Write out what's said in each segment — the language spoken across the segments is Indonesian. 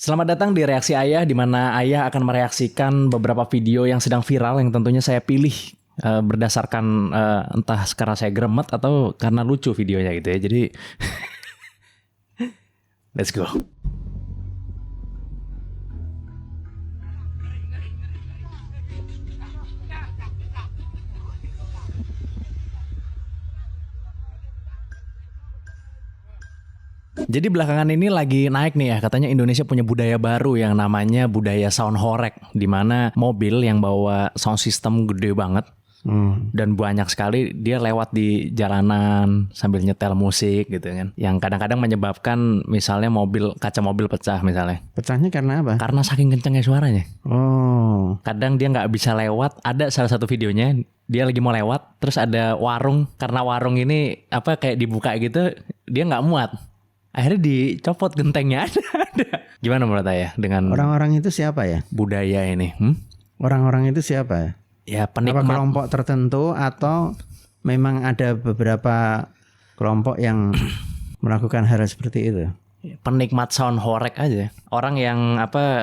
Selamat datang di Reaksi Ayah, di mana Ayah akan mereaksikan beberapa video yang sedang viral yang tentunya saya pilih berdasarkan entah karena saya gremet atau karena lucu videonya gitu ya. Jadi let's go. Jadi belakangan ini lagi naik nih ya, katanya Indonesia punya budaya baru yang namanya budaya sound horeg, di mana mobil yang bawa sound system gede banget dan banyak sekali dia lewat di jalanan sambil nyetel musik gitu kan, yang kadang-kadang menyebabkan misalnya kaca mobil pecah misalnya. Pecahnya karena apa? Karena saking kencengnya suaranya. Oh. Kadang dia nggak bisa lewat. Ada salah satu videonya dia lagi mau lewat, terus ada warung, karena warung ini kayak dibuka gitu, dia nggak muat. Akhirnya dicopot gentengnya. Ada. Gimana menurut Ayah dengan Orang-orang itu siapa ya? budaya ini? Orang-orang itu siapa ya? Ya penikmat. Apa kelompok tertentu atau memang ada beberapa kelompok yang melakukan hal seperti itu? Penikmat sound horeg aja. Orang yang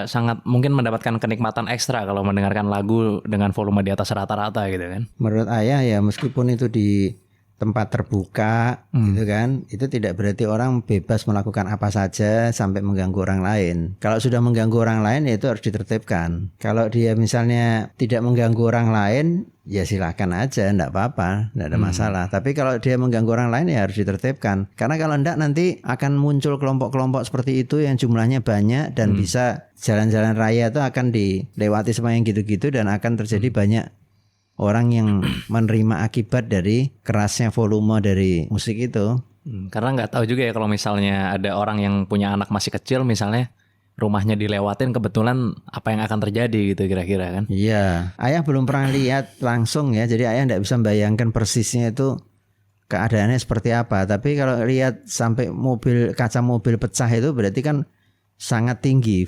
sangat mungkin mendapatkan kenikmatan ekstra kalau mendengarkan lagu dengan volume di atas rata-rata gitu kan. Menurut Ayah ya, meskipun itu di tempat terbuka gitu kan, itu tidak berarti orang bebas melakukan apa saja sampai mengganggu orang lain. Kalau sudah mengganggu orang lain ya itu harus ditertibkan. Kalau dia misalnya tidak mengganggu orang lain, ya silakan aja, enggak apa-apa, enggak ada masalah. Tapi kalau dia mengganggu orang lain ya harus ditertibkan. Karena kalau enggak nanti akan muncul kelompok-kelompok seperti itu yang jumlahnya banyak dan bisa jalan-jalan raya itu akan dilewati semua yang gitu-gitu dan akan terjadi banyak orang yang menerima akibat dari kerasnya volume dari musik itu. Karena nggak tahu juga ya kalau misalnya ada orang yang punya anak masih kecil misalnya, rumahnya dilewatin kebetulan apa yang akan terjadi gitu kira-kira kan. Iya, Ayah belum pernah lihat langsung ya, jadi Ayah nggak bisa membayangkan persisnya itu keadaannya seperti apa. Tapi kalau lihat sampai kaca mobil pecah itu berarti kan sangat tinggi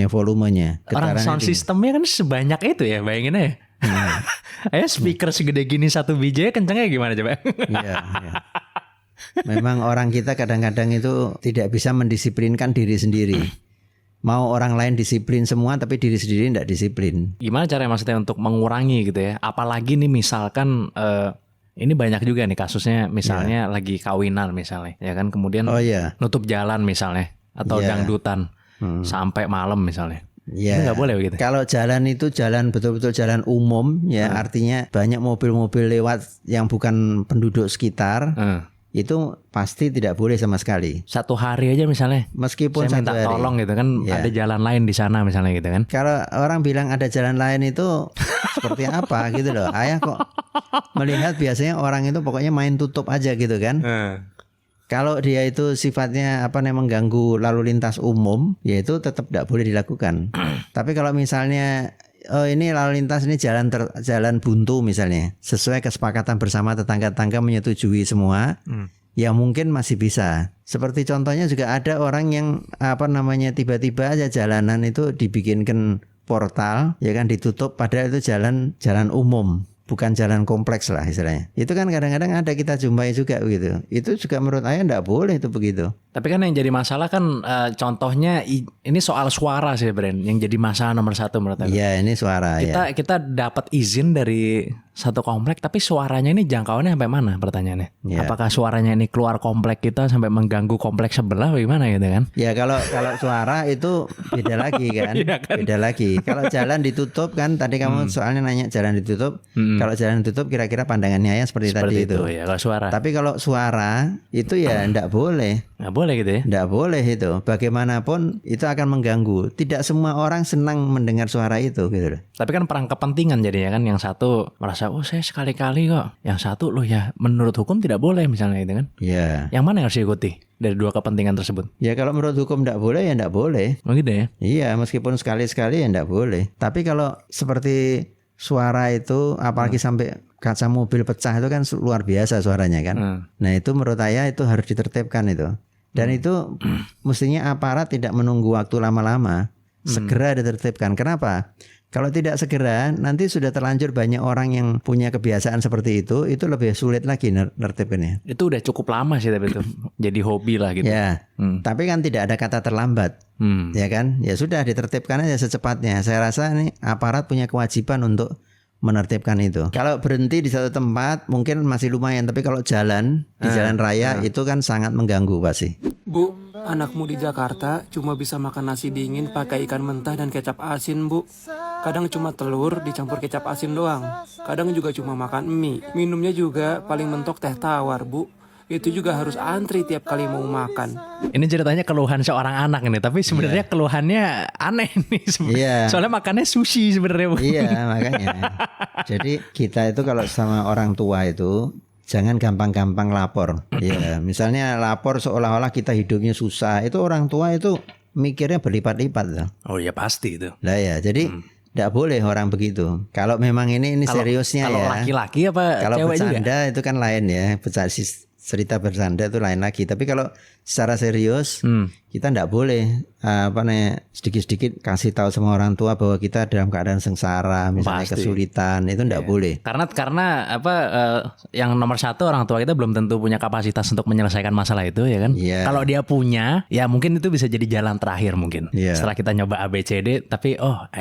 volumenya. Orang sound systemnya kan sebanyak itu ya, bayangin aja. Speaker segede gini satu biji kencengnya gimana coba? Iya. Memang orang kita kadang-kadang itu tidak bisa mendisiplinkan diri sendiri. Mau orang lain disiplin semua tapi diri sendiri tidak disiplin. Gimana caranya maksudnya untuk mengurangi gitu ya? Apalagi nih misalkan ini banyak juga nih kasusnya, misalnya lagi kawinan misalnya, ya kan, kemudian nutup jalan misalnya atau dangdutan sampai malam misalnya. Ya, nggak boleh begitu. Kalau jalan itu jalan betul-betul jalan umum ya, artinya banyak mobil-mobil lewat yang bukan penduduk sekitar, itu pasti tidak boleh sama sekali. Satu hari aja misalnya, meskipun saya minta tolong gitu kan, ada jalan lain di sana misalnya gitu kan. Kalau orang bilang ada jalan lain itu seperti apa gitu loh. Ayah kok melihat biasanya orang itu pokoknya main tutup aja gitu kan. Kalau dia itu sifatnya mengganggu lalu lintas umum, ya itu tetap tidak boleh dilakukan. Tapi kalau misalnya ini lalu lintas ini jalan buntu misalnya, sesuai kesepakatan bersama tetangga-tetangga menyetujui semua, ya mungkin masih bisa. Seperti contohnya juga ada orang yang tiba-tiba aja jalanan itu dibikinkan portal, ya kan, ditutup padahal itu jalan umum. Bukan jalan kompleks lah istilahnya. Itu kan kadang-kadang ada kita jumpai juga begitu. Itu juga menurut Ayah enggak boleh itu begitu. Tapi kan yang jadi masalah kan contohnya ini soal suara sih Bren. Yang jadi masalah nomor satu menurut aku. Iya, ini suara kita dapat izin dari satu komplek, tapi suaranya ini jangkauannya sampai mana pertanyaannya? Ya. Apakah suaranya ini keluar komplek kita sampai mengganggu komplek sebelah bagaimana gitu kan? Ya kalau suara itu beda lagi kan? Iya kan? Beda lagi. Kalau jalan ditutup kan, tadi kamu soalnya nanya jalan ditutup. Kalau jalan ditutup kira-kira pandangannya ya seperti tadi itu. Ya, kalau suara. Tapi kalau suara itu ya enggak boleh. Nggak boleh gitu ya? Nggak boleh itu. Bagaimanapun itu akan mengganggu. Tidak semua orang senang mendengar suara itu gitu loh. Tapi kan perang kepentingan jadinya kan. Yang satu merasa saya sekali-kali kok. Yang satu loh ya menurut hukum tidak boleh misalnya gitu kan. Iya. Yang mana yang harus diikuti dari dua kepentingan tersebut? Ya kalau menurut hukum nggak boleh ya nggak boleh. Oh gitu ya? Iya, meskipun sekali-sekali ya nggak boleh. Tapi kalau seperti suara itu apalagi sampai kaca mobil pecah itu kan luar biasa suaranya kan. Nah itu menurut saya itu harus ditertibkan itu. Dan itu mestinya aparat tidak menunggu waktu lama-lama, segera ditertibkan. Kenapa? Kalau tidak segera, nanti sudah terlanjur banyak orang yang punya kebiasaan seperti itu lebih sulit lagi nertibinnya. Itu udah cukup lama sih tapi itu jadi hobi lah gitu. Ya, tapi kan tidak ada kata terlambat, ya kan? Ya sudah ditertibkan aja secepatnya. Saya rasa nih aparat punya kewajiban untuk menertibkan itu. Kalau berhenti di satu tempat mungkin masih lumayan, tapi kalau jalan di jalan raya itu kan sangat mengganggu pasti. Bu, anakmu di Jakarta cuma bisa makan nasi dingin pakai ikan mentah dan kecap asin, Bu. Kadang cuma telur dicampur kecap asin doang. Kadang juga cuma makan mie. Minumnya juga paling mentok teh tawar, Bu. Itu juga harus antri tiap kali mau makan. Ini ceritanya keluhan seorang anak ini, tapi sebenarnya keluhannya aneh nih. Soalnya makannya sushi sebenarnya. Iya, makanya. Jadi kita itu kalau sama orang tua itu jangan gampang-gampang lapor. Ya, misalnya lapor seolah-olah kita hidupnya susah. Itu orang tua itu mikirnya berlipat-lipat loh. Oh ya pasti itu. Lah ya, jadi tidak boleh orang begitu. Kalau memang ini seriusnya kalau ya. Kalau laki-laki apa kalau cewek juga? Kalau bercanda itu kan lain ya. Cerita bercanda itu lain lagi. Tapi kalau secara serius kita tidak boleh sedikit-sedikit kasih tahu sama orang tua bahwa kita dalam keadaan sengsara, misalnya kesulitan, itu tidak boleh. Karena yang nomor satu orang tua kita belum tentu punya kapasitas untuk menyelesaikan masalah itu ya kan. Kalau dia punya, ya mungkin itu bisa jadi jalan terakhir mungkin. Setelah kita nyoba ABCD, tapi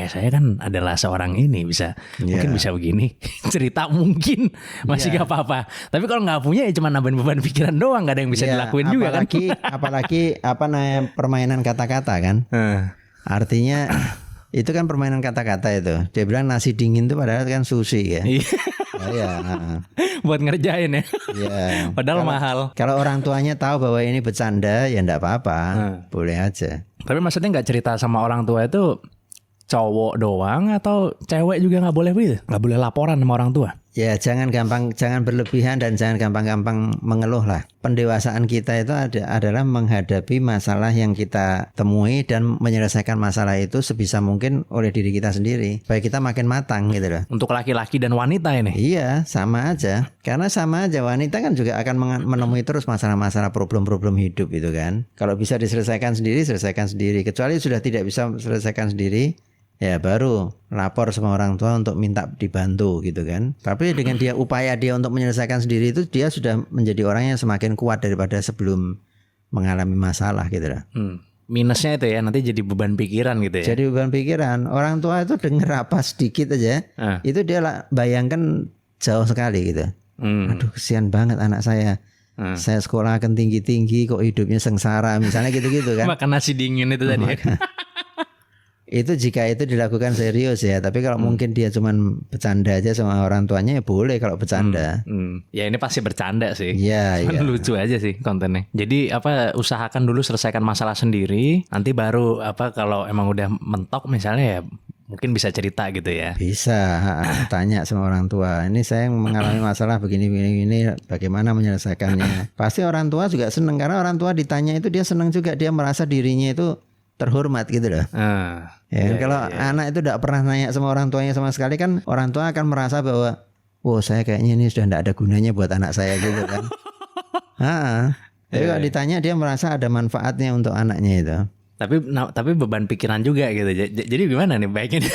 saya kan adalah seorang ini mungkin bisa begini. Cerita mungkin masih gak apa-apa. Tapi kalau nggak punya ya cuma nambahin beban pikiran doang, nggak ada yang bisa dilakuin juga kan. Apalagi permainan kata-kata kan. Artinya itu kan permainan kata-kata itu. Dia bilang nasi dingin itu padahal kan sushi ya. Buat ngerjain ya. Padahal mahal. Kalau orang tuanya tahu bahwa ini bercanda ya enggak apa-apa. Boleh aja. Tapi maksudnya nggak cerita sama orang tua itu cowok doang atau cewek juga nggak boleh begitu? Nggak boleh laporan sama orang tua? Ya jangan berlebihan dan jangan gampang-gampang mengeluh lah. Pendewasaan kita itu adalah menghadapi masalah yang kita temui dan menyelesaikan masalah itu sebisa mungkin oleh diri kita sendiri. Supaya kita makin matang gitu loh. Untuk laki-laki dan wanita ini? Iya, sama aja. Karena sama aja, wanita kan juga akan menemui terus masalah-masalah problem-problem hidup itu kan. Kalau bisa diselesaikan sendiri, selesaikan sendiri. Kecuali sudah tidak bisa selesaikan sendiri, ya baru lapor sama orang tua untuk minta dibantu gitu kan. Tapi dengan upaya dia untuk menyelesaikan sendiri itu, dia sudah menjadi orang yang semakin kuat daripada sebelum mengalami masalah gitu lah. Minusnya itu ya nanti jadi beban pikiran gitu ya. Jadi beban pikiran. Orang tua itu dengar apa sedikit aja, itu dia bayangkan jauh sekali gitu. Aduh kesian banget anak saya. Saya sekolah akan tinggi-tinggi kok hidupnya sengsara misalnya gitu-gitu kan. Makan nasi dingin itu tadi ya. Itu jika itu dilakukan serius ya. Tapi kalau mungkin dia cuman bercanda aja sama orang tuanya ya boleh kalau bercanda. Ya ini pasti bercanda sih. Iya. Lucu aja sih kontennya. Jadi usahakan dulu selesaikan masalah sendiri. Nanti baru kalau emang udah mentok misalnya ya mungkin bisa cerita gitu ya. Bisa tanya sama orang tua. Ini saya mengalami masalah begini bagaimana menyelesaikannya. Pasti orang tua juga seneng. Karena orang tua ditanya itu dia seneng juga. Dia merasa dirinya itu terhormat gitu loh. Kalau anak itu tidak pernah nanya sama orang tuanya sama sekali kan, orang tua akan merasa bahwa saya kayaknya ini sudah tidak ada gunanya buat anak saya gitu kan. Tapi kalau ditanya dia merasa ada manfaatnya untuk anaknya itu. Tapi beban pikiran juga gitu. Jadi gimana nih baiknya?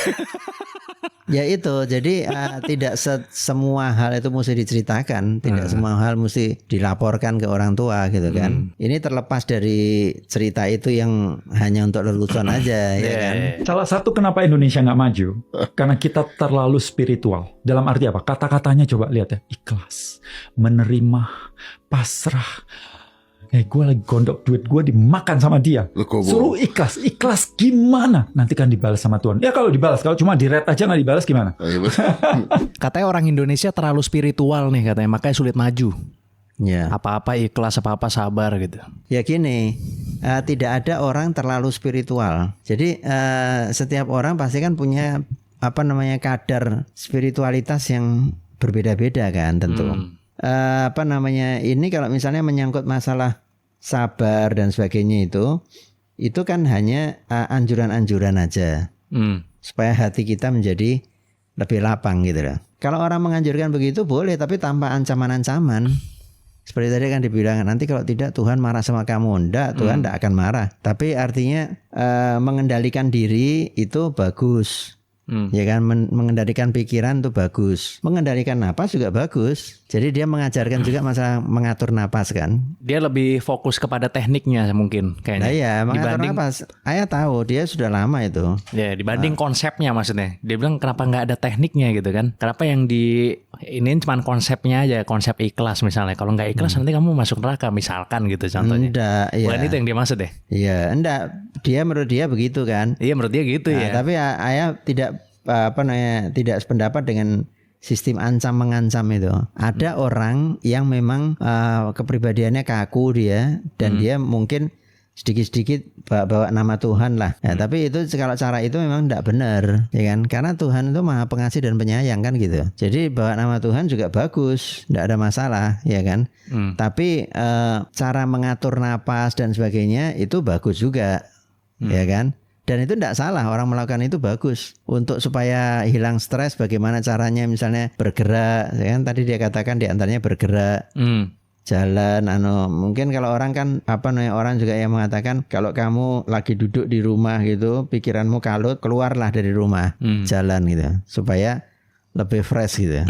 Ya itu, jadi tidak semua hal itu mesti diceritakan, tidak semua hal mesti dilaporkan ke orang tua gitu kan. Ini terlepas dari cerita itu yang hanya untuk lelucon aja ya kan. Salah satu kenapa Indonesia nggak maju, karena kita terlalu spiritual. Dalam arti apa? Kata-katanya coba lihat ya, ikhlas, menerima, pasrah. Gue lagi gondok duit gue dimakan sama dia. Suruh ikhlas gimana? Nanti kan dibalas sama Tuhan. Ya kalau dibalas, kalau cuma di-read aja nggak dibalas gimana? Katanya orang Indonesia terlalu spiritual nih katanya, makanya sulit maju. Ya. Apa-apa ikhlas, apa-apa sabar gitu. Ya gini, tidak ada orang terlalu spiritual. Jadi setiap orang pasti kan punya kadar spiritualitas yang berbeda-beda kan tentu. Ini kalau misalnya menyangkut masalah sabar dan sebagainya itu kan hanya anjuran-anjuran aja supaya hati kita menjadi lebih lapang gitu loh. Kalau orang menganjurkan begitu boleh, tapi tanpa ancaman-ancaman. Seperti tadi kan dibilang nanti kalau tidak Tuhan marah sama kamu. Enggak, Tuhan enggak akan marah. Tapi artinya mengendalikan diri itu bagus. Ya kan, mengendalikan pikiran itu bagus. Mengendalikan napas juga bagus. Jadi dia mengajarkan juga masalah mengatur napas kan. Dia lebih fokus kepada tekniknya mungkin kayaknya. Nah iya, mengatur Dibanding- napas. Ayah tahu dia sudah lama itu. Ya, dibanding konsepnya maksudnya. Dia bilang kenapa nggak ada tekniknya gitu kan. Kenapa yang ini cuma konsepnya aja, konsep ikhlas misalnya. Kalau nggak ikhlas nanti kamu masuk neraka misalkan gitu contohnya. Enggak, iya. Bukan itu yang dia maksud ya? Iya, enggak. Dia menurut dia begitu kan. Iya menurut dia gitu ya. Tapi ayah tidak sependapat dengan sistem ancam mengancam itu. Ada orang yang memang kepribadiannya kaku dia dan dia mungkin sedikit-sedikit bawa nama Tuhan lah. Ya, tapi itu kalau cara itu memang tidak benar, ya kan? Karena Tuhan itu Maha Pengasih dan Penyayang kan gitu. Jadi bawa nama Tuhan juga bagus, tidak ada masalah, ya kan? Tapi cara mengatur napas dan sebagainya itu bagus juga, ya kan? Dan itu tidak salah, orang melakukan itu bagus untuk supaya hilang stres. Bagaimana caranya? Misalnya bergerak, ya kan? Tadi dia katakan diantaranya bergerak. Jalan, mungkin kalau orang kan orang juga yang mengatakan kalau kamu lagi duduk di rumah gitu, pikiranmu kalut, keluarlah dari rumah, jalan gitu, supaya lebih fresh gitu.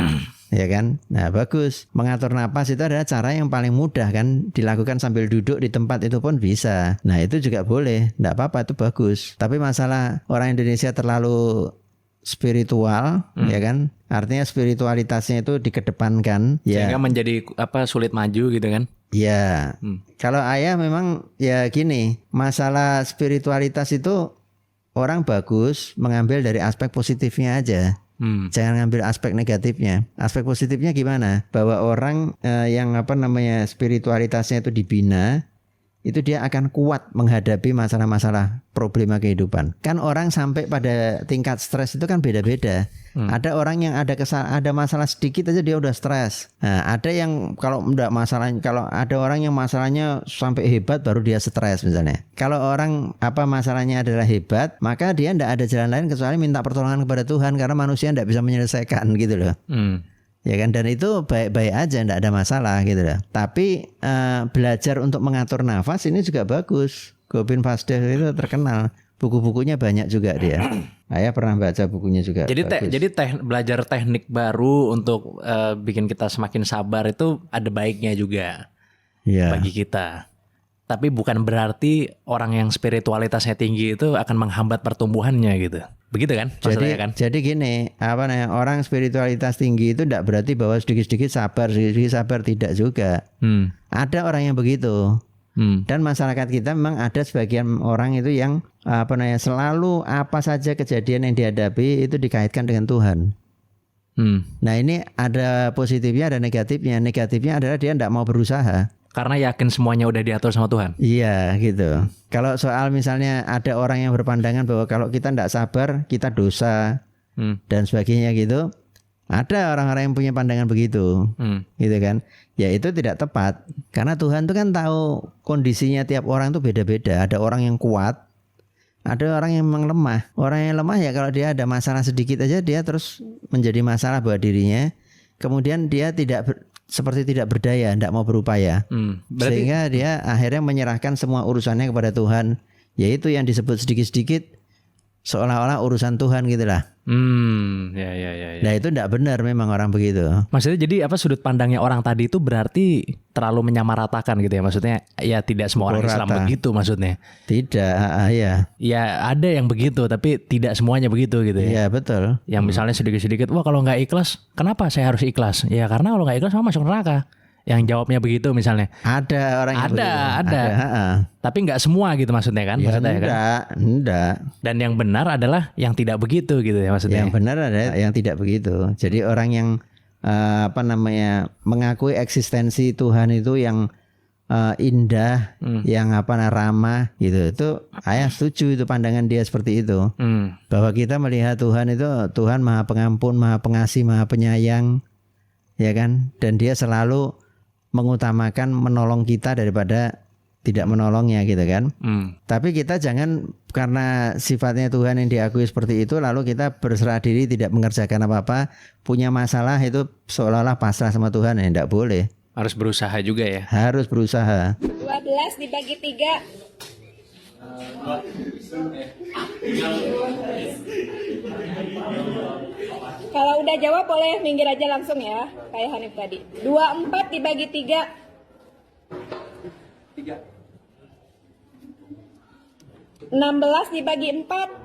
Ya kan? Nah bagus. Mengatur napas itu adalah cara yang paling mudah kan, dilakukan sambil duduk di tempat itu pun bisa. Nah itu juga boleh, tidak apa-apa, itu bagus. Tapi masalah orang Indonesia terlalu spiritual, ya kan? Artinya spiritualitasnya itu dikedepankan, ya. Sehingga menjadi sulit maju gitu kan? Ya. Kalau ayah memang ya gini, masalah spiritualitas itu orang bagus mengambil dari aspek positifnya aja. Jangan ngambil aspek negatifnya. Aspek positifnya gimana? Bahwa orang yang spiritualitasnya itu dibina, itu dia akan kuat menghadapi masalah-masalah problema kehidupan. Kan orang sampai pada tingkat stres itu kan beda-beda. Ada orang yang ada masalah sedikit aja dia udah stres. Nah, ada yang kalau ada orang yang masalahnya sampai hebat baru dia stres misalnya. Kalau orang masalahnya adalah hebat, maka dia tidak ada jalan lain kecuali minta pertolongan kepada Tuhan karena manusia tidak bisa menyelesaikan gitu loh. Ya kan, dan itu baik-baik aja, tidak ada masalah gitu loh. Tapi belajar untuk mengatur nafas ini juga bagus. Gopin Vasdev itu terkenal, buku-bukunya banyak juga dia. Saya pernah baca bukunya juga. Jadi belajar teknik baru untuk bikin kita semakin sabar itu ada baiknya juga bagi kita. Tapi bukan berarti orang yang spiritualitasnya tinggi itu akan menghambat pertumbuhannya gitu. Begitu kan? Maksudnya kan? Jadi gini, orang spiritualitas tinggi itu tidak berarti bahwa sedikit-sedikit sabar tidak juga. Ada orang yang begitu. Dan masyarakat kita memang ada sebagian orang itu yang selalu apa saja kejadian yang dihadapi itu dikaitkan dengan Tuhan. Nah ini ada positifnya, ada negatifnya. Negatifnya adalah dia tidak mau berusaha. Karena yakin semuanya udah diatur sama Tuhan. Iya gitu. Kalau soal misalnya ada orang yang berpandangan bahwa kalau kita tidak sabar kita dosa dan sebagainya gitu. Ada orang-orang yang punya pandangan begitu, gitu kan? Ya itu tidak tepat, karena Tuhan itu kan tahu kondisinya tiap orang itu beda-beda. Ada orang yang kuat, ada orang yang memang lemah. Orang yang lemah ya kalau dia ada masalah sedikit aja dia terus menjadi masalah buat dirinya. Kemudian dia seperti tidak berdaya, tidak mau berupaya, sehingga dia akhirnya menyerahkan semua urusannya kepada Tuhan. Yaitu yang disebut sedikit-sedikit seolah-olah urusan Tuhan gitulah. Ya. Nah itu tidak benar memang orang begitu. Maksudnya jadi sudut pandangnya orang tadi itu berarti terlalu menyamaratakan gitu ya? Maksudnya ya tidak semua orang Islam begitu maksudnya? Tidak, ya. Ya ada yang begitu tapi tidak semuanya begitu gitu ya? Iya betul. Yang misalnya sedikit-sedikit, wah kalau nggak ikhlas, kenapa saya harus ikhlas? Ya karena kalau nggak ikhlas kamu masuk neraka. Yang jawabnya begitu misalnya. Ada orang yang ada. Tapi nggak semua gitu maksudnya kan? Ya, maksudnya enggak. Dan yang benar adalah yang tidak begitu gitu ya maksudnya. Yang benar adalah yang tidak begitu. Jadi orang yang mengakui eksistensi Tuhan itu yang indah, yang ramah gitu. Itu ayah setuju itu pandangan dia seperti itu. Bahwa kita melihat Tuhan itu Tuhan Maha Pengampun, Maha Pengasih, Maha Penyayang, ya kan? Dan dia selalu mengutamakan menolong kita daripada tidak menolongnya gitu kan. Tapi kita jangan karena sifatnya Tuhan yang diakui seperti itu lalu kita berserah diri tidak mengerjakan apa-apa, punya masalah itu seolah-olah pasrah sama Tuhan, ya tidak boleh. Harus berusaha juga ya. Harus berusaha. 12 dibagi 3. Kalau udah jawab boleh minggir aja langsung ya, kayak Hanif tadi. 24 dibagi 3. 16 dibagi 4.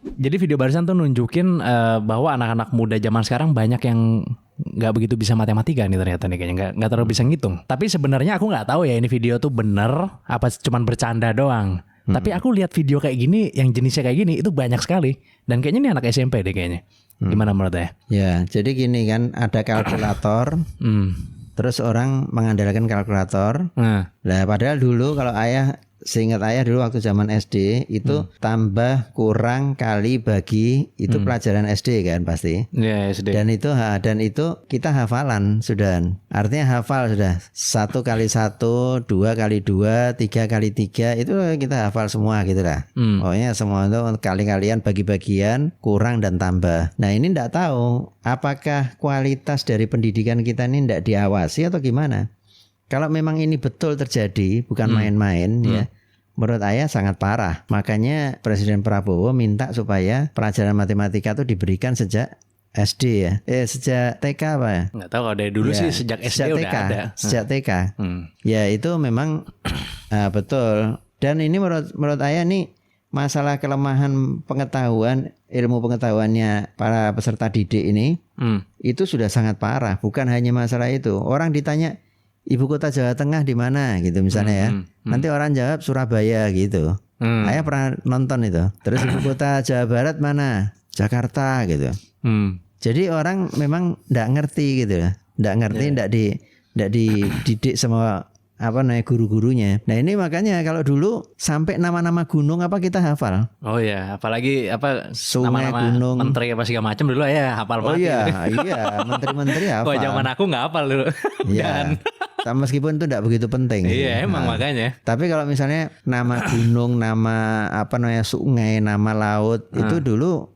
Jadi video barusan tuh nunjukin bahwa anak-anak muda zaman sekarang banyak yang nggak begitu bisa matematika nih ternyata nih, kayaknya nggak terlalu bisa ngitung. Tapi sebenarnya aku nggak tahu ya ini video tuh bener apa cuman bercanda doang. Tapi aku lihat video kayak gini yang jenisnya kayak gini itu banyak sekali, dan kayaknya ini anak SMP deh kayaknya. Gimana menurut saya? Ya, jadi gini kan, ada kalkulator. Terus orang mengandalkan kalkulator. Nah, padahal dulu kalau seingat ayah dulu waktu zaman SD itu tambah kurang kali bagi itu pelajaran SD kan pasti. Ya, SD. Dan itu kita hafalan sudah. Artinya hafal sudah 1 kali 1, 2 kali 2, 3 kali 3 itu kita hafal semua gitu lah. Pokoknya semua itu kali-kalian bagi-bagian kurang dan tambah. Nah, ini enggak tahu apakah kualitas dari pendidikan kita ini enggak diawasi atau gimana. Kalau memang ini betul terjadi, bukan main-main ya, menurut ayah sangat parah. Makanya Presiden Prabowo minta supaya pelajaran matematika itu diberikan sejak SD ya. Sejak TK apa ya? Nggak tahu, kalau dari dulu sih sejak SD udah TK, ada. Sejak TK. Ya itu memang betul. Dan ini menurut ayah nih masalah kelemahan pengetahuan, ilmu pengetahuannya para peserta didik ini itu sudah sangat parah. Bukan hanya masalah itu. Orang ditanya ibu kota Jawa Tengah di mana gitu misalnya ya. Nanti orang jawab Surabaya gitu. Ayah pernah nonton itu. Terus ibu kota Jawa Barat mana? Jakarta gitu. Jadi orang memang enggak ngerti gitu ya. Enggak ngerti, enggak dididik sama guru-gurunya. Nah, ini makanya kalau dulu sampai nama-nama gunung apa kita hafal. Oh ya, apalagi sungai, nama-nama gunung, menteri apa segala macam dulu ya hafal banget. Oh iya, iya, menteri-menteri hafal. Kok zaman aku nggak hafal dulu. Iya. Meskipun itu tidak begitu penting. Iya, emang makanya. Tapi kalau misalnya nama gunung, nama sungai, nama laut itu dulu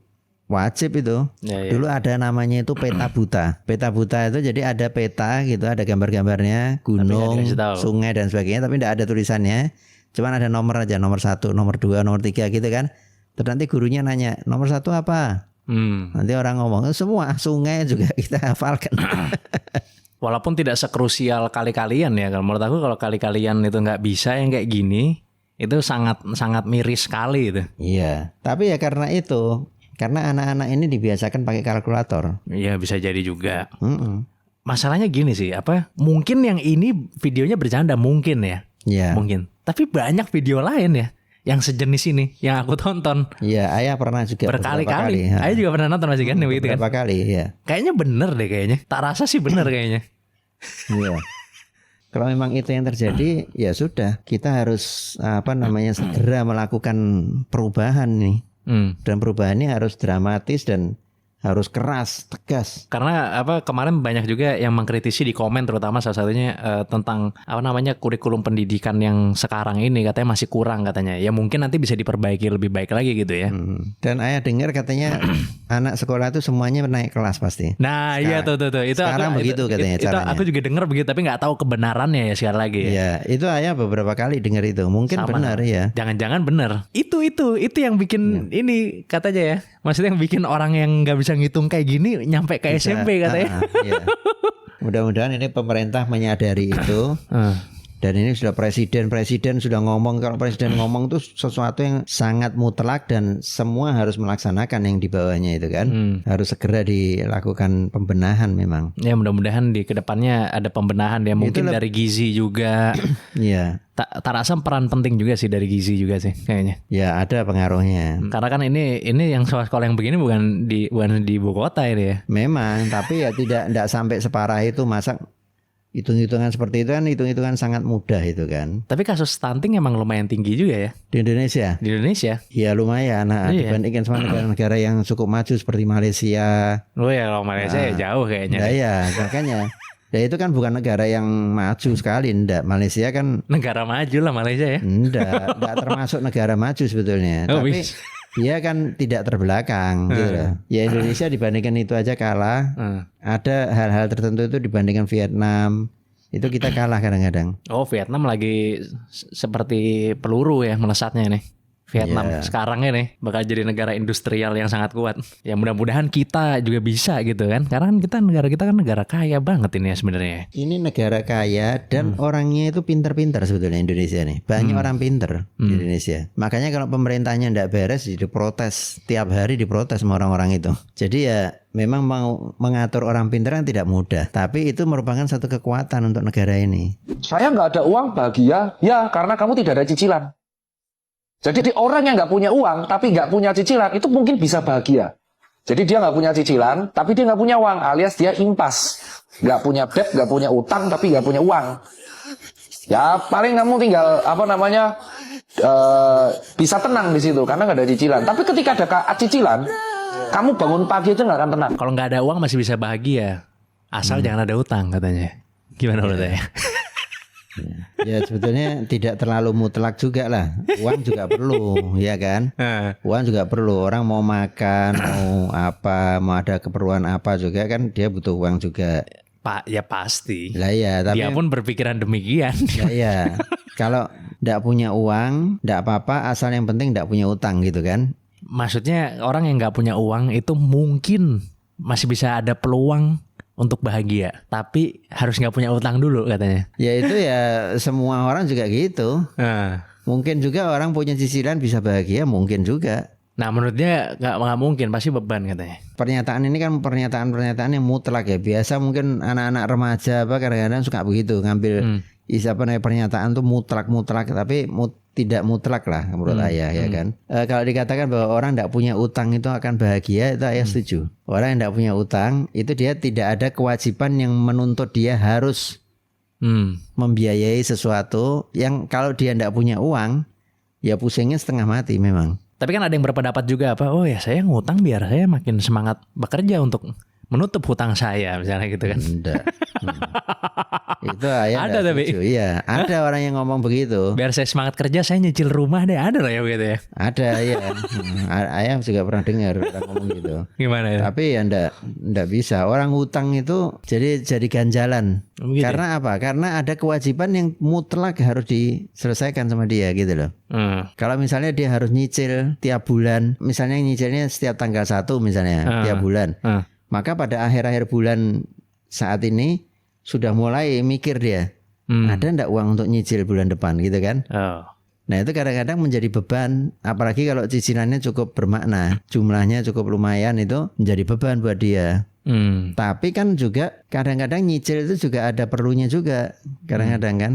wajib itu. Dulu ada namanya itu peta buta. Peta buta itu jadi ada peta gitu, ada gambar-gambarnya, gunung, sungai dan sebagainya, tapi tidak ada tulisannya. Cuman ada nomor aja, nomor 1, nomor 2, nomor 3 gitu kan. Terus nanti gurunya nanya, nomor 1 apa? Nanti orang ngomong, semua sungai juga kita hafalkan. Walaupun tidak sekrusial kali-kalian ya. Kalau menurut aku kalau kali-kalian itu nggak bisa yang kayak gini, itu sangat miris sekali itu. Iya, tapi ya karena anak-anak ini dibiasakan pakai kalkulator. Iya, bisa jadi juga. Masalahnya gini sih, mungkin yang ini videonya bercanda mungkin ya. Iya. Mungkin. Tapi banyak video lain ya yang sejenis ini yang aku tonton. Iya, ayah pernah juga berkali-kali. Ayah juga pernah nonton masih kan begitu kan. Berapa kali, ya. Kayaknya bener deh kayaknya. Tak rasa sih bener kayaknya. Iya. Kalau memang itu yang terjadi, ya sudah, kita harus segera melakukan perubahan nih. Dan perubahan ini harus dramatis dan harus keras, tegas. Karena kemarin banyak juga yang mengkritisi di komen, terutama salah satunya tentang kurikulum pendidikan yang sekarang ini katanya masih kurang katanya. Ya mungkin nanti bisa diperbaiki lebih baik lagi gitu ya. Dan ayah dengar katanya anak sekolah itu semuanya naik kelas pasti. Nah, iya tuh. Itu sekarang begitu katanya caranya. Itu aku juga dengar begitu, tapi nggak tahu kebenarannya ya sekali lagi. Ya, itu ayah beberapa kali dengar itu. Mungkin benar ya. Jangan-jangan benar. Itu yang bikin ini katanya ya. Maksudnya yang bikin orang yang nggak bisa ngitung kayak gini nyampe ke SMP katanya. Iya. Mudah-mudahan ini pemerintah menyadari itu. Dan ini sudah presiden sudah ngomong. Kalau presiden ngomong itu sesuatu yang sangat mutlak dan semua harus melaksanakan yang di bawahnya itu kan. Harus segera dilakukan pembenahan memang. Ya mudah-mudahan di kedepannya ada pembenahan ya. Mungkin dari Gizi juga. Iya. Tak rasa peran penting juga sih dari Gizi juga sih kayaknya. Ya ada pengaruhnya. Karena kan ini yang sekolah yang begini bukan di ibu kota ini ya. Memang, tapi ya tidak sampai separah itu. Masa hitung-hitungan seperti itu kan hitung-hitungan sangat mudah itu kan. Tapi kasus stunting emang lumayan tinggi juga ya di Indonesia. Ya lumayan. Dibandingkan sama negara-negara yang cukup maju seperti Malaysia. Oh ya, kalau Malaysia ya jauh kayaknya. Nah, ya makanya. Ya itu kan bukan negara yang maju sekali, enggak. Malaysia kan negara maju lah Malaysia ya. Enggak termasuk negara maju sebetulnya. Tapi dia kan tidak terbelakang gitu loh. Ya Indonesia dibandingkan itu aja kalah. Ada hal-hal tertentu itu dibandingkan Vietnam. Itu kita kalah kadang-kadang. Oh, Vietnam lagi seperti peluru ya melesatnya nih. Vietnam Iya. sekarang ini bakal jadi negara industrial yang sangat kuat. Ya mudah-mudahan kita juga bisa gitu kan. Karena kan negara kita kan negara kaya banget ini ya sebenarnya. Ini negara kaya dan orangnya itu pintar-pintar sebetulnya Indonesia nih. Banyak orang pintar di Indonesia. Makanya kalau pemerintahnya ndak beres diprotes, tiap hari diprotes sama orang-orang itu. Jadi ya memang mau mengatur orang pintar kan tidak mudah. Tapi itu merupakan satu kekuatan untuk negara ini. Saya nggak ada uang bahagia, ya karena kamu tidak ada cicilan. Jadi orang yang nggak punya uang tapi nggak punya cicilan itu mungkin bisa bahagia. Jadi dia nggak punya cicilan tapi dia nggak punya uang, alias dia impas, nggak punya debt, nggak punya utang tapi nggak punya uang. Ya paling kamu tinggal bisa tenang di situ karena nggak ada cicilan. Tapi ketika ada cicilan, kamu bangun pagi itu nggak akan tenang. Kalau nggak ada uang masih bisa bahagia. Asal jangan ada utang katanya. Gimana menurut saya? Ya sebetulnya tidak terlalu mutlak juga lah. Uang juga perlu, ya kan? Uang juga perlu. Orang mau makan, mau apa, mau ada keperluan apa juga kan dia butuh uang juga. Pak, ya pasti. Lah ya, tapi Dia pun berpikiran demikian. ya. Kalau ndak punya uang, ndak apa-apa asal yang penting ndak punya utang gitu kan? Maksudnya orang yang nggak punya uang itu mungkin masih bisa ada peluang untuk bahagia, tapi harus nggak punya utang dulu katanya. Ya itu ya semua orang juga gitu. Mungkin juga orang punya cicilan bisa bahagia, mungkin juga. Nah menurut dia nggak mungkin, pasti beban katanya. Pernyataan ini kan pernyataan yang mutlak ya. Biasa mungkin anak-anak remaja apa kadang-kadang suka begitu ngambil pernyataan tuh mutlak tapi tidak mutlak lah menurut ayah ya kan. Kalau dikatakan bahwa orang tidak punya utang itu akan bahagia, itu ayah setuju. Orang yang tidak punya utang itu dia tidak ada kewajiban yang menuntut dia harus membiayai sesuatu yang kalau dia tidak punya uang ya pusingnya setengah mati memang. Tapi kan ada yang berpendapat juga oh ya saya ngutang biar saya makin semangat bekerja untuk menutup hutang saya misalnya gitu kan. Enggak. Itu ayah Ada tapi. Iya, ada orang yang ngomong begitu. Biar saya semangat kerja saya nyicil rumah deh, ada lah ya begitu ya. Ada ya. Ayah juga pernah dengar orang ngomong gitu. Gimana ya? Tapi ya enggak bisa. Orang hutang itu jadi ganjalan. Begitu Karena apa? Karena ada kewajiban yang mutlak harus diselesaikan sama dia gitu loh. Kalau misalnya dia harus nyicil tiap bulan, misalnya nyicilnya setiap tanggal 1 misalnya tiap bulan. Maka pada akhir-akhir bulan saat ini sudah mulai mikir dia, ada ndak uang untuk nyicil bulan depan gitu kan? Nah itu kadang-kadang menjadi beban, apalagi kalau cicilannya cukup bermakna, jumlahnya cukup lumayan itu menjadi beban buat dia. Tapi kan juga kadang-kadang nyicil itu juga ada perlunya juga, kadang-kadang kan.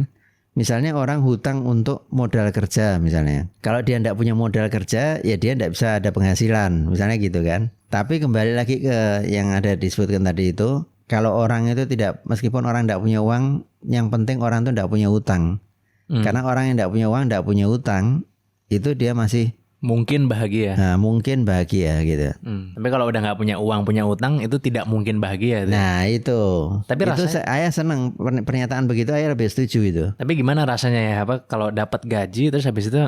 Misalnya orang hutang untuk modal kerja misalnya. Kalau dia ndak punya modal kerja, ya dia ndak bisa ada penghasilan, misalnya gitu kan. Tapi kembali lagi ke yang ada disebutkan tadi itu. Kalau orang itu meskipun orang tidak punya uang, yang penting orang itu tidak punya utang. Karena orang yang tidak punya uang, tidak punya utang, itu dia masih mungkin bahagia. Nah, mungkin bahagia gitu. Tapi kalau udah nggak punya uang, punya utang, itu tidak mungkin bahagia. Nah itu. Tapi itu rasanya, ayah senang pernyataan begitu, ayah lebih setuju itu. Tapi gimana rasanya ya? Kalau dapat gaji terus habis itu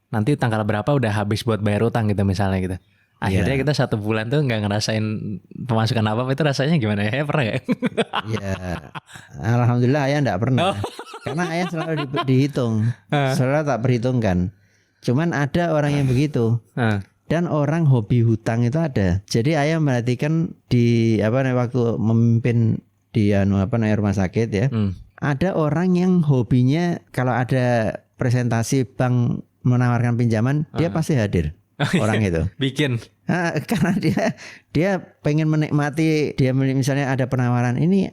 nanti tanggal berapa udah habis buat bayar utang gitu misalnya gitu. Akhirnya kita 1 bulan tuh nggak ngerasain pemasukan apa-apa, itu rasanya gimana ya? Pernah gak? Ya, alhamdulillah ayah enggak pernah. Karena ayah selalu dihitung, selalu tak perhitungkan. Cuman ada orang yang begitu. Dan orang hobi hutang itu ada. Jadi ayah merhatikan di waktu memimpin di rumah sakit ya. Ada orang yang hobinya kalau ada presentasi bank menawarkan pinjaman, dia pasti hadir. Orang itu bikin karena dia pengen menikmati, dia misalnya ada penawaran ini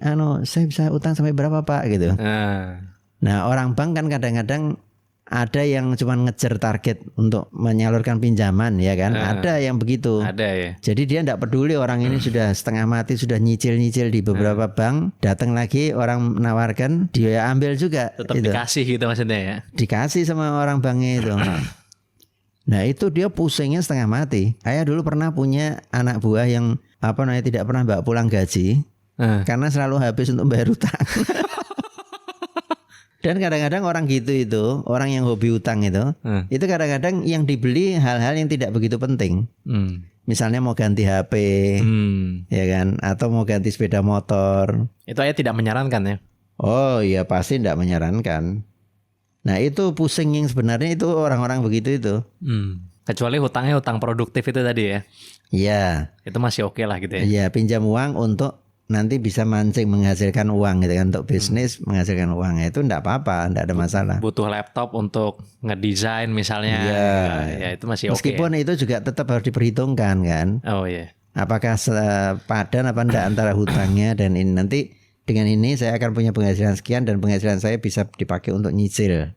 saya bisa utang sampai berapa Pak gitu. Nah orang bank kan kadang-kadang ada yang cuma ngejar target untuk menyalurkan pinjaman ya kan. Ada yang begitu. Ada ya. Jadi dia tidak peduli orang ini sudah setengah mati, sudah nyicil di beberapa bank, datang lagi orang menawarkan, dia ambil juga. Tetap gitu. dikasih gitu maksudnya ya. Dikasih sama orang banknya itu. Nah itu dia pusingnya setengah mati. Ayah dulu pernah punya anak buah yang tidak pernah bawa pulang gaji karena selalu habis untuk bayar utang. Dan kadang-kadang orang gitu itu, orang yang hobi utang itu kadang-kadang yang dibeli hal-hal yang tidak begitu penting. Misalnya mau ganti HP, ya kan, atau mau ganti sepeda motor. Itu ayah tidak menyarankan ya? Oh iya pasti tidak menyarankan. Nah itu pusing yang sebenarnya itu orang-orang begitu itu. Kecuali hutangnya hutang produktif itu tadi ya. Iya. Itu masih oke lah gitu ya. Iya, pinjam uang untuk nanti bisa mancing menghasilkan uang gitu kan, untuk bisnis menghasilkan uang. Itu enggak apa-apa, enggak ada masalah. Butuh laptop untuk ngedesain misalnya. Iya. Ya itu masih oke. Meskipun itu juga tetap harus diperhitungkan kan. Oh iya. Apakah sepadan apa enggak antara hutangnya dan ini, nanti dengan ini saya akan punya penghasilan sekian dan penghasilan saya bisa dipakai untuk nyicil.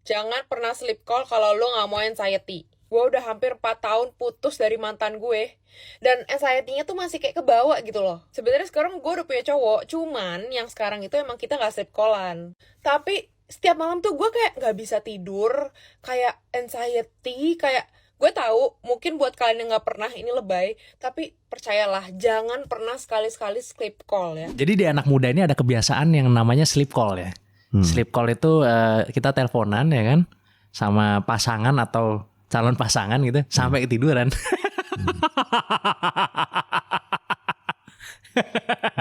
Jangan pernah sleep call kalau lo gak mau anxiety. Gue udah hampir 4 tahun putus dari mantan gue. Dan anxiety-nya tuh masih kayak kebawa gitu loh. Sebenarnya sekarang gue udah punya cowok. Cuman yang sekarang itu emang kita gak sleep callan. Tapi setiap malam tuh gue kayak gak bisa tidur. Kayak anxiety. Kayak gue tahu mungkin buat kalian yang gak pernah ini lebay. Tapi percayalah, jangan pernah sekali-sekali sleep call ya. Jadi di anak muda ini ada kebiasaan yang namanya sleep call ya. Sleep call itu kita teleponan ya kan sama pasangan atau calon pasangan gitu sampai ketiduran.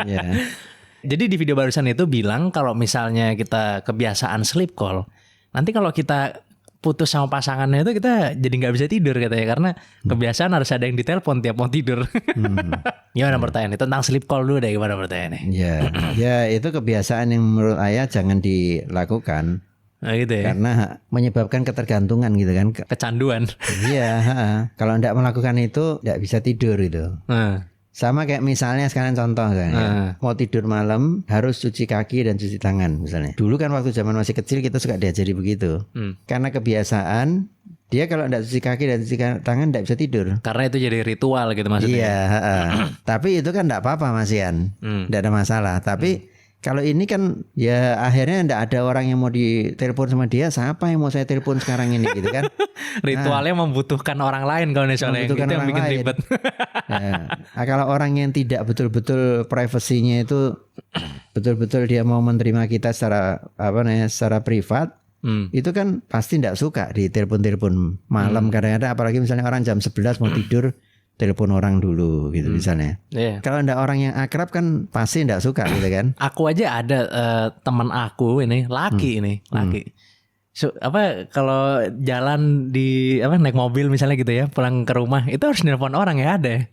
Yeah. Jadi di video barusan itu bilang kalau misalnya kita kebiasaan sleep call, nanti kalau kita putus sama pasangannya itu kita jadi nggak bisa tidur katanya karena kebiasaan harus ada yang ditelepon tiap mau tidur. Gimana pertanyaannya tentang sleep call dulu deh, gimana pertanyaannya? Ya itu kebiasaan yang menurut ayah jangan dilakukan. Nah, gitu ya. Karena menyebabkan ketergantungan gitu kan. Kecanduan. Iya, kalau tidak melakukan itu tidak bisa tidur itu. Sama kayak misalnya sekarang contoh kan ya. Mau tidur malam harus cuci kaki dan cuci tangan misalnya. Dulu kan waktu zaman masih kecil kita suka diajari begitu. Karena kebiasaan dia kalau tidak cuci kaki dan cuci tangan tidak bisa tidur. Karena itu jadi ritual gitu maksudnya. Iya, tapi itu kan tidak apa-apa Mas Ian. Tidak ada masalah. Tapi kalau ini kan ya akhirnya tidak ada orang yang mau ditelepon sama dia. Siapa yang mau saya telepon sekarang ini gitu kan? Ritualnya membutuhkan orang lain kalau misalnya itu yang bikin ribet. Kalau orang yang tidak betul-betul privasinya itu betul-betul dia mau menerima kita secara secara privat, itu kan pasti tidak suka di telepon-telepon malam kadang-kadang, apalagi misalnya orang jam 11 mau tidur telepon orang dulu gitu misalnya. Kalau ndak orang yang akrab kan pasti ndak suka gitu kan. Aku aja ada teman aku ini laki. So, kalau jalan di naik mobil misalnya gitu ya, pulang ke rumah itu harus nelpon orang ya ada.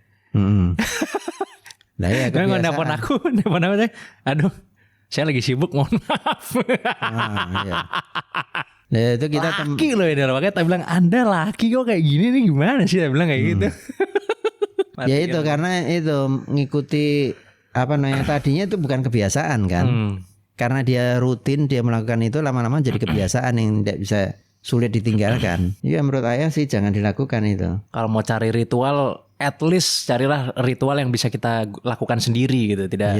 Nah ya kebiasaan. Nelpon aku aduh saya lagi sibuk mohon maaf. Iya. Nah itu kita laki loh ini, makanya kita bilang Anda laki kok kayak gini nih gimana sih, saya bilang kayak gitu. Ya itu karena itu mengikuti tadinya itu bukan kebiasaan kan. Karena dia rutin dia melakukan itu, lama-lama jadi kebiasaan yang tidak bisa sulit ditinggalkan. Ya menurut ayah sih jangan dilakukan itu. Kalau mau cari ritual, at least carilah ritual yang bisa kita lakukan sendiri gitu, tidak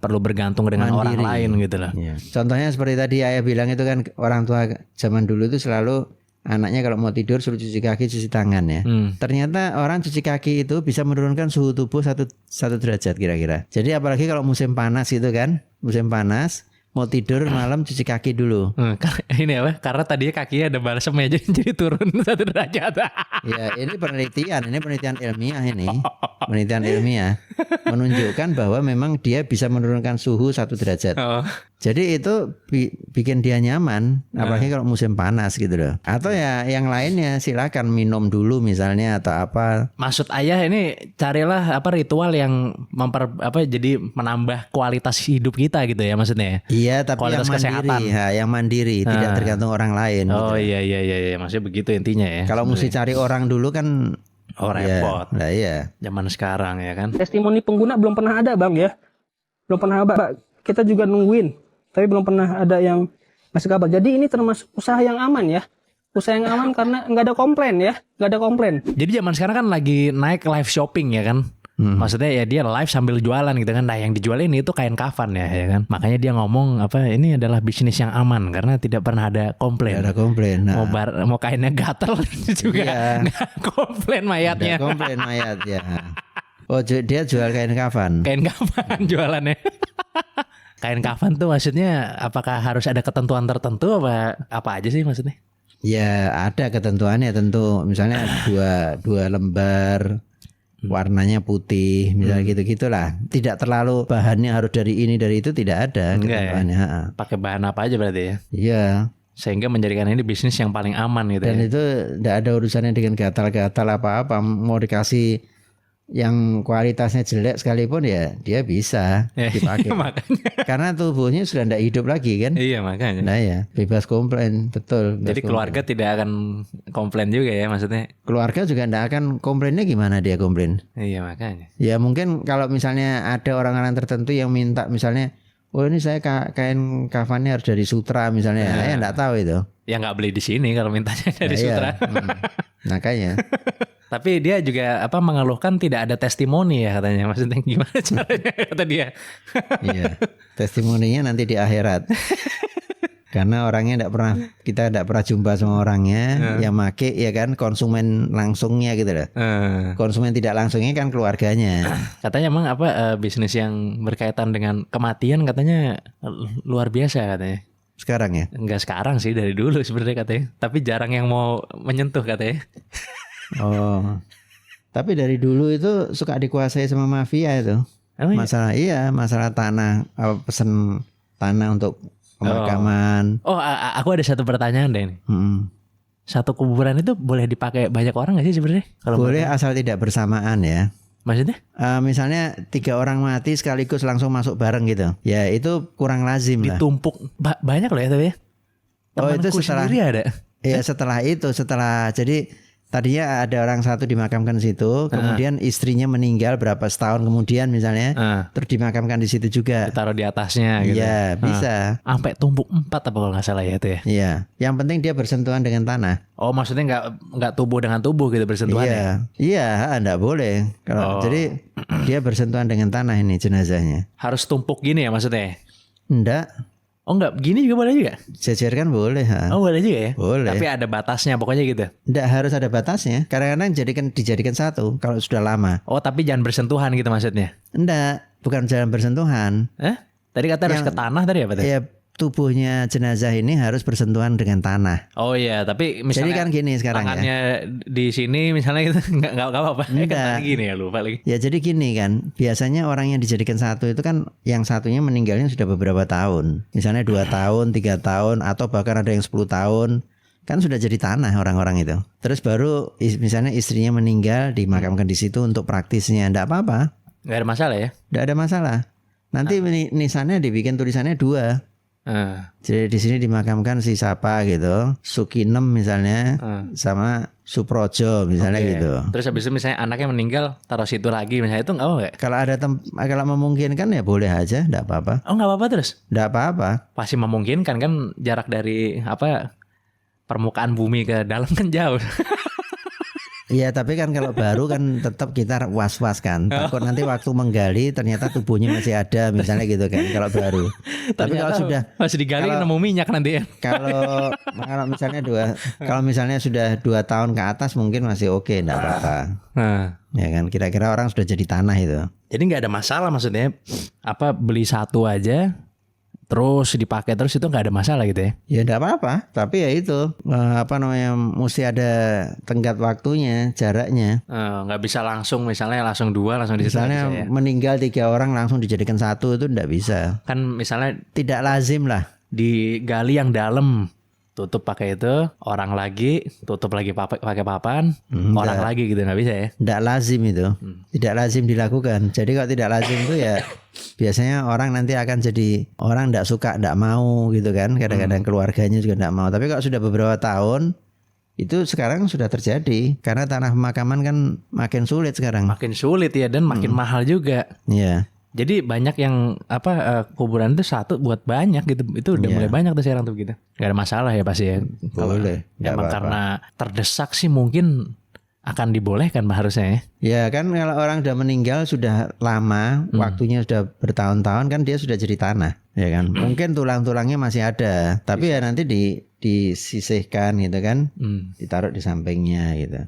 perlu bergantung dengan mandiri. Orang lain gitu lah. Contohnya seperti tadi ayah bilang itu kan, orang tua zaman dulu itu selalu anaknya kalau mau tidur suruh cuci kaki cuci tangan ya. Ternyata orang cuci kaki itu bisa menurunkan suhu tubuh satu derajat kira-kira. Jadi apalagi kalau musim panas itu kan, musim panas mau tidur malam cuci kaki dulu. Ini karena tadinya kakinya ada balsemnya jadi turun 1 derajat. Ya ini penelitian ilmiah ini. Penelitian ilmiah menunjukkan bahwa memang dia bisa menurunkan suhu 1 derajat. Jadi itu bikin dia nyaman, apalagi kalau musim panas gitu loh. Atau ya yang lainnya silakan minum dulu misalnya atau apa. Maksud ayah ini carilah ritual yang jadi menambah kualitas hidup kita gitu ya maksudnya. Iya, tapi kualitas yang mandiri, yang mandiri, tidak tergantung orang lain. Oh gitu. Iya, maksudnya begitu intinya ya. Kalau mesti cari orang dulu kan repot. Nah iya. Zaman sekarang ya kan. Testimoni pengguna belum pernah ada bang ya. Belum pernah ada. Kita juga nungguin. Tapi belum pernah ada yang ngasih kabar. Jadi ini termasuk usaha yang aman ya. Usaha yang aman karena nggak ada komplain ya. Nggak ada komplain. Jadi zaman sekarang kan lagi naik live shopping ya kan. Maksudnya ya dia live sambil jualan gitu kan. Nah yang dijual ini itu kain kafan ya kan. Makanya dia ngomong ini adalah bisnis yang aman karena tidak pernah ada komplain. Tidak ada komplain. Nah. Mau kainnya gatel juga nggak komplain mayatnya. Nggak komplain mayat ya. Oh dia jual kain kafan. Kain kafan jualannya. Kain kafan tuh maksudnya apakah harus ada ketentuan tertentu apa aja sih maksudnya? Ya ada ketentuannya tentu. Misalnya dua lembar, warnanya putih, misalnya gitu-gitulah. Tidak terlalu bahannya harus dari ini dari itu, tidak ada ketentuannya. Pakai bahan apa aja berarti ya? Iya. Sehingga menjadikan ini bisnis yang paling aman gitu Dan ya. itu tidak ada urusannya dengan gatal-gatal apa-apa. Mau dikasih yang kualitasnya jelek sekalipun ya dia bisa dipakai. Makanya. Karena tubuhnya sudah tidak hidup lagi kan. Iya makanya. Nah ya bebas komplain, betul. Jadi keluarga tidak akan komplain juga ya maksudnya. Keluarga juga tidak akan komplainnya, gimana dia komplain? Iya makanya. Ya mungkin kalau misalnya ada orang-orang tertentu yang minta misalnya, oh ini saya kain kafannya harus dari sutra misalnya, saya tidak tahu itu. Ya nggak beli di sini kalau mintanya dari Nah, sutra. Makanya. Tapi dia juga mengeluhkan tidak ada testimoni ya katanya. Maksudnya gimana caranya kata dia. Iya. Testimoninya nanti di akhirat. Karena orangnya kita tidak pernah jumpa sama orangnya yang make ya kan, konsumen langsungnya gitu loh. Konsumen tidak langsungnya kan keluarganya. Katanya emang bisnis yang berkaitan dengan kematian katanya luar biasa katanya. Sekarang ya? Enggak sekarang sih, dari dulu sebenarnya katanya. Tapi jarang yang mau menyentuh katanya. Oh. Tapi dari dulu itu suka dikuasai sama mafia itu. Oh, iya? Masalah tanah, pesen tanah untuk pemakaman. Oh, aku ada satu pertanyaan deh. Satu kuburan itu boleh dipakai banyak orang nggak sih sebenarnya? Boleh asal tidak bersamaan ya. Maksudnya? Misalnya 3 orang mati sekaligus langsung masuk bareng gitu. Ya itu kurang lazim lah. Ditumpuk banyak loh ya tapi ya. Itu Temanku setelah sendiri ada. Ya setelah jadi tadinya ada orang satu dimakamkan di situ, kemudian istrinya meninggal berapa setahun kemudian misalnya, terus dimakamkan di situ juga. Ditaruh di atasnya gitu. Iya, bisa. Sampai tumpuk 4 apa kalau nggak salah ya itu ya. Iya, yang penting dia bersentuhan dengan tanah. Oh, maksudnya nggak tubuh dengan tubuh gitu bersentuhannya. Iya, enggak boleh. Jadi dia bersentuhan dengan tanah ini jenazahnya. Harus tumpuk gini ya maksudnya? Enggak, Oh enggak, gini juga boleh juga? jejerkan boleh. Oh boleh juga ya? Boleh. Tapi ada batasnya pokoknya gitu? Enggak harus ada batasnya. Kadang-kadang dijadikan satu kalau sudah lama. Oh tapi jangan bersentuhan gitu maksudnya? Enggak, bukan jalan bersentuhan. Tadi kata harus ke tanah tadi apa tadi? Ya, tubuhnya jenazah ini harus bersentuhan dengan tanah. Oh iya, tapi misalnya Jadi kan gini sekarang tangannya di sini misalnya gitu nggak apa-apa. Enggak. Kan gini ya, lupa lagi. Ya jadi gini kan, biasanya orang yang dijadikan satu itu kan yang satunya meninggalnya sudah beberapa tahun. Misalnya 2 tahun, 3 tahun, atau bahkan ada yang 10 tahun. Kan sudah jadi tanah orang-orang itu. Terus baru misalnya istrinya meninggal dimakamkan di situ untuk praktisnya. Enggak apa-apa. Nggak ada masalah ya? Enggak ada masalah. Nanti nisannya dibikin tulisannya 2. Jadi di sini dimakamkan si siapa gitu, Sukinem misalnya, sama Suprojo misalnya gitu. Terus habis itu misalnya anaknya meninggal taruh situ lagi misalnya, itu nggak apa nggak? Kalau memungkinkan ya boleh aja, enggak apa-apa. Oh nggak apa-apa terus? Enggak apa-apa. Pasti memungkinkan kan, jarak dari permukaan bumi ke dalam kan jauh. Iya, tapi kan kalau baru kan tetap kita was-was kan. Takut nanti waktu menggali ternyata tubuhnya masih ada misalnya gitu kan kalau baru. Tapi kalau sudah masih digali nemu minyak nanti ya. Kalau misalnya sudah 2 tahun ke atas mungkin masih oke, enggak apa-apa. Ya kan, kira-kira orang sudah jadi tanah itu. Jadi nggak ada masalah maksudnya beli satu aja terus dipakai terus itu nggak ada masalah gitu ya? Ya enggak apa-apa, tapi ya itu mesti ada tenggat waktunya, jaraknya. Nggak bisa langsung langsung 2 langsung di situ. Misalnya meninggal 3 orang langsung dijadikan satu itu enggak bisa. Kan misalnya Tidak lazim lah. digali yang dalam, tutup pakai itu, orang lagi tutup lagi pakai papan, orang lagi gitu, nggak bisa ya? Tidak lazim itu, tidak lazim dilakukan. Jadi kalau tidak lazim itu ya biasanya orang nanti akan jadi orang tidak suka, tidak mau gitu kan. Kadang-kadang keluarganya juga tidak mau. Tapi kalau sudah beberapa tahun itu sekarang sudah terjadi karena tanah pemakaman kan makin sulit sekarang. Makin sulit ya dan makin mahal juga. Iya. Jadi banyak yang kuburan itu satu buat banyak gitu. Itu udah mulai banyak tuh sekarang tuh gitu. Gak ada masalah ya pasti ya. Boleh. Emang karena terdesak sih mungkin akan dibolehkan harusnya ya. Ya kan kalau orang sudah meninggal sudah lama, waktunya sudah bertahun-tahun kan dia sudah jadi tanah, ya kan. Mungkin tulang-tulangnya masih ada, tapi ya nanti disisihkan gitu kan, ditaruh di sampingnya gitu.